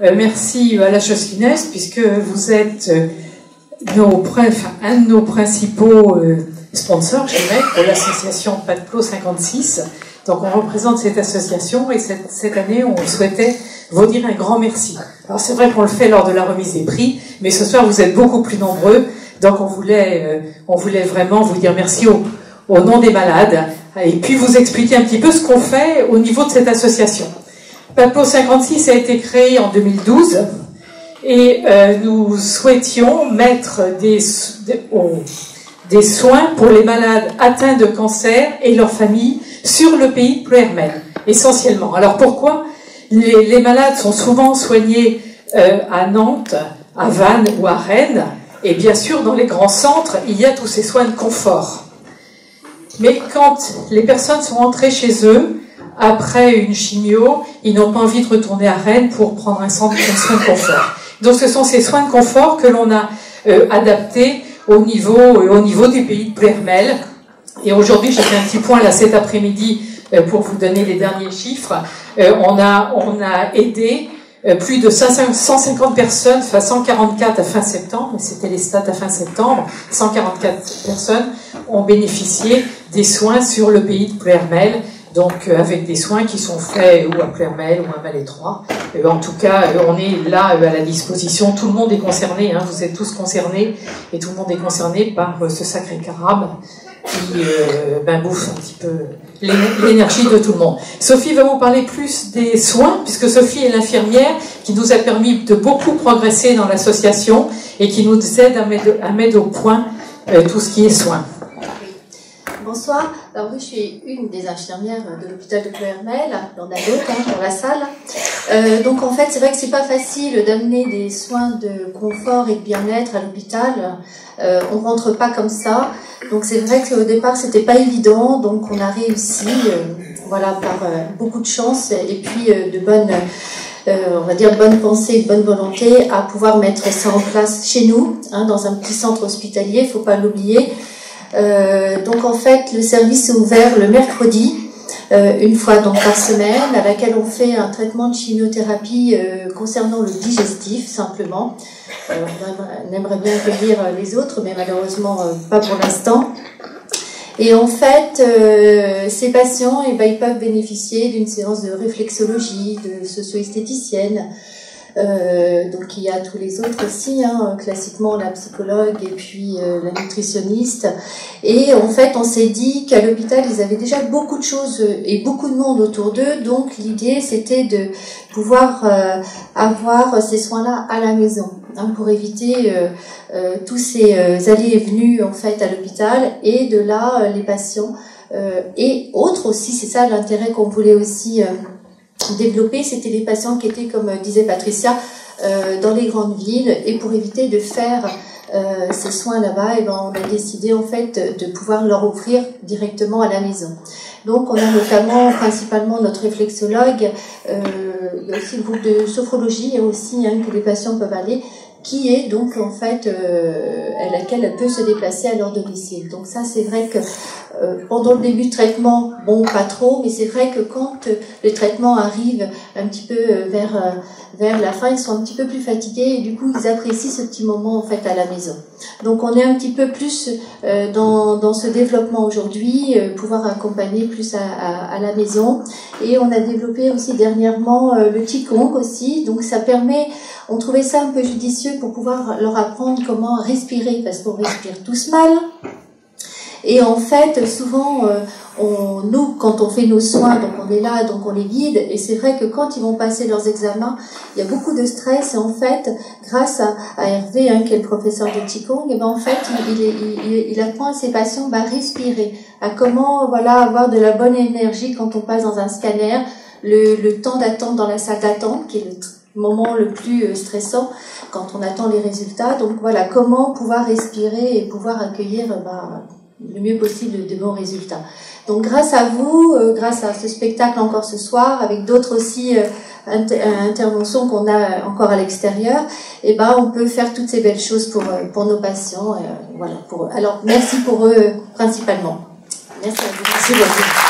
Merci à la Chose-Finesse, puisque vous êtes un de nos principaux sponsors, je dirais, pour l'association Patplot 56. Donc on représente cette association et cette année on souhaitait vous dire un grand merci. Alors c'est vrai qu'on le fait lors de la remise des prix, mais ce soir vous êtes beaucoup plus nombreux, donc on voulait vraiment vous dire merci au nom des malades et puis vous expliquer un petit peu ce qu'on fait au niveau de cette association. Patplot 56 a été créé en 2012 et nous souhaitions mettre des soins pour les malades atteints de cancer et leurs familles sur le pays de Ploërmel, essentiellement. Alors pourquoi? Les malades sont souvent soignés à Nantes, à Vannes ou à Rennes, et bien sûr dans les grands centres, il y a tous ces soins de confort. Mais quand les personnes sont rentrées chez eux, après une chimio, ils n'ont pas envie de retourner à Rennes pour prendre un soin de confort. Donc ce sont ces soins de confort que l'on a adaptés au niveau du pays de Ploërmel. Et aujourd'hui, j'ai fait un petit point là cet après-midi pour vous donner les derniers chiffres. On a aidé plus de 150 personnes, enfin 144 à fin septembre, c'était les stats à fin septembre, 144 personnes ont bénéficié des soins sur le pays de Ploërmel, donc avec des soins qui sont faits ou à Ploërmel ou à Malétroit. En tout cas, on est là à la disposition, tout le monde est concerné, hein, vous êtes tous concernés, et tout le monde est concerné par ce sacré carabe qui bouffe un petit peu l'énergie de tout le monde. Sophie va vous parler plus des soins, puisque Sophie est l'infirmière qui nous a permis de beaucoup progresser dans l'association et qui nous aide à mettre au point tout ce qui est soins. Bonsoir, alors oui, je suis une des infirmières de l'hôpital de Ploërmel, il y en a d'autres dans la salle. Donc en fait, c'est vrai que c'est pas facile d'amener des soins de confort et de bien-être à l'hôpital. On rentre pas comme ça, donc c'est vrai qu'au départ c'était pas évident, donc on a réussi, voilà, par beaucoup de chance et puis de on va dire bonne pensée, de bonne volonté, à pouvoir mettre ça en place chez nous, hein, dans un petit centre hospitalier, faut pas l'oublier. Donc en fait le service est ouvert le mercredi, une fois donc par semaine, à laquelle on fait un traitement de chimiothérapie concernant le digestif simplement. On aimerait bien accueillir les autres, mais malheureusement pas pour l'instant. Et en fait, ces patients, ils peuvent bénéficier d'une séance de réflexologie, de socio-esthéticienne. Donc il y a tous les autres aussi, hein, classiquement la psychologue et puis la nutritionniste. Et en fait, on s'est dit qu'à l'hôpital, ils avaient déjà beaucoup de choses et beaucoup de monde autour d'eux. Donc l'idée, c'était de pouvoir avoir ces soins-là à la maison, hein, pour éviter tous ces allées et venues en fait à l'hôpital. Et de là, les patients et autres aussi, c'est ça l'intérêt qu'on voulait aussi développer, c'était les patients qui étaient, comme disait Patricia, dans les grandes villes, et pour éviter de faire ces soins là-bas, on a décidé en fait de pouvoir leur offrir directement à la maison. Donc on a notamment, principalement notre réflexologue, il y a aussi le groupe de sophrologie, aussi hein, que les patients peuvent aller, qui est donc en fait à laquelle elle peut se déplacer à leur domicile. Donc ça, c'est vrai que pendant le début de traitement, bon, pas trop, mais c'est vrai que quand le traitement arrive un petit peu vers la fin, ils sont un petit peu plus fatigués et du coup, ils apprécient ce petit moment en fait à la maison. Donc on est un petit peu plus dans ce développement aujourd'hui, pouvoir accompagner plus à la maison. Et on a développé aussi dernièrement le Qigong aussi, donc ça permet, on trouvait ça un peu judicieux pour pouvoir leur apprendre comment respirer, parce qu'on respire tous mal. Et en fait, souvent, nous, quand on fait nos soins, donc on est là, donc on les guide, et c'est vrai que quand ils vont passer leurs examens, il y a beaucoup de stress, et en fait, grâce à Hervé, hein, qui est le professeur de Qigong, et en fait, il apprend à ses patients à respirer, à comment, voilà, avoir de la bonne énergie quand on passe dans un scanner, le temps d'attente dans la salle d'attente, qui est le moment le plus stressant quand on attend les résultats. Donc voilà, comment pouvoir respirer et pouvoir accueillir le mieux possible de bons résultats. Donc grâce à vous, grâce à ce spectacle encore ce soir, avec d'autres aussi interventions qu'on a encore à l'extérieur, on peut faire toutes ces belles choses pour nos patients. Voilà. Alors merci pour eux principalement. Merci à vous. Merci beaucoup.